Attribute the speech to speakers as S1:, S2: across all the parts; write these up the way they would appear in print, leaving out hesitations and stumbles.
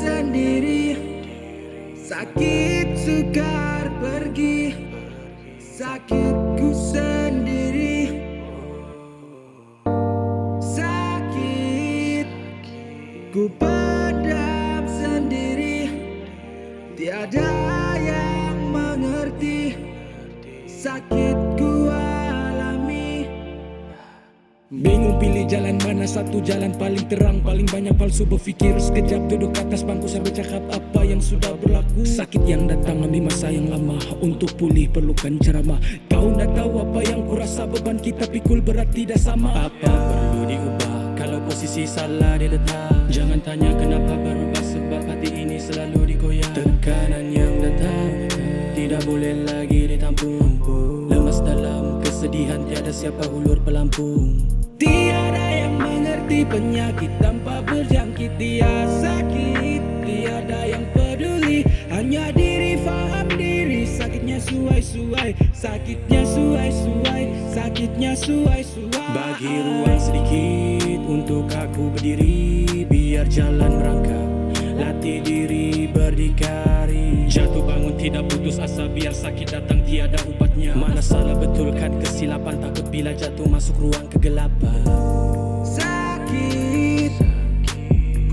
S1: sendiri, sakit sukar pergi, sakitku sendiri. Sakit ku pendam sendiri, tiada yang mengerti sakitku alami.
S2: Bingung pilih jalan mana, satu jalan paling terang. Paling banyak palsu berpikir, sekejap duduk atas bangku sambil cakap apa yang sudah berlaku. Sakit yang datang ambil masa yang lama, untuk pulih perlukan ceramah. Kau nak tahu apa yang ku rasa, beban kita pikul berat tidak sama. Apa perlu diubah kalau posisi salah dia datang? Jangan tanya kenapa berubah, sebab hati ini selalu digoyang. Tekanan yang datang tidak boleh lagi ditampung. Lemas dalam kesedihan, tiada siapa hulur pelampung.
S1: Tiada yang mengerti penyakit tanpa berjangkit. Dia sakit, tiada yang peduli, hanya diri faham diri. Sakitnya suai-suai, sakitnya suai-suai, sakitnya suai-suai.
S2: Bagi ruang sedikit untuk aku berdiri, biar jalan merangkak, latih diri berdikari. Jatuh bangun tidak putus asa, biar sakit datang tiada ubatnya. Mana salah betulkan kesilapan, takut bila jatuh masuk ruang kegelapan.
S1: Sakit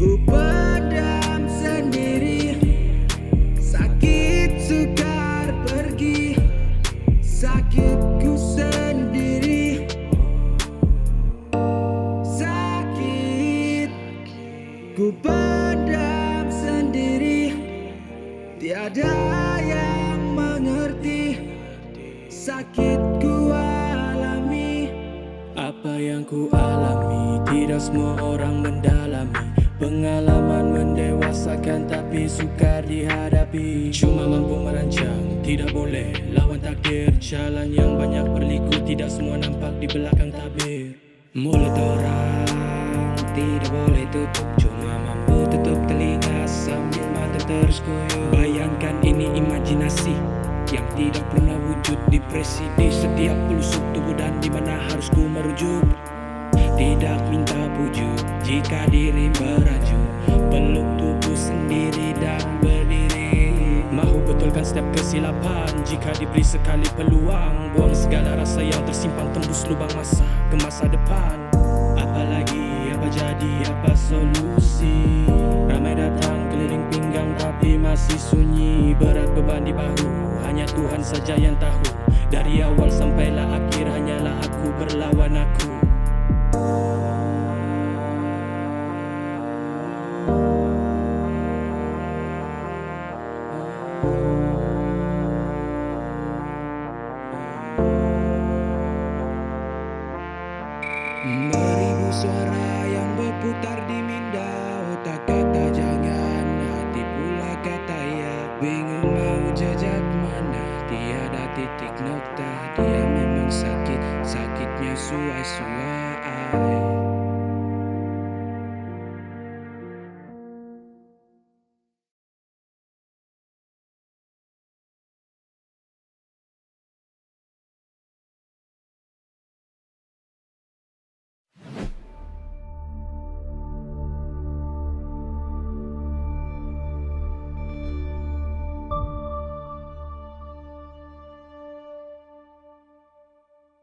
S1: ku pendam sendiri, sakit sukar pergi, sakitku sendiri. Sakit ku pendam sendiri, tiada yang mengerti sakitku alami.
S2: Apa yang ku alami, tidak semua orang mendalami. Pengalaman mendewasakan tapi sukar dihadapi. Cuma mampu merancang, tidak boleh lawan takdir. Jalan yang banyak berliku, tidak semua nampak di belakang tabir. Mulut orang tidak boleh tutup, cuma mampu tutup telinga sambil mata terus koyo. Bayangkan ini imajinasi yang tidak pernah wujud, depresi di setiap pelusuk tubuh, dan di mana harus ku merujuk. Tidak minta pujuk jika diri merajuk, peluk tubuh sendiri dan berdiri. Mahu betulkan setiap kesilapan jika diberi sekali peluang. Buang segala rasa yang tersimpan, tembus lubang masa ke masa depan. Apalagi, apa jadi, apa solusi? Ramai datang keliling pinggang tapi masih sunyi. Berat beban di bahu, hanya Tuhan saja yang tahu. Dari awal sampailah akhir, hanyalah aku berlawan aku.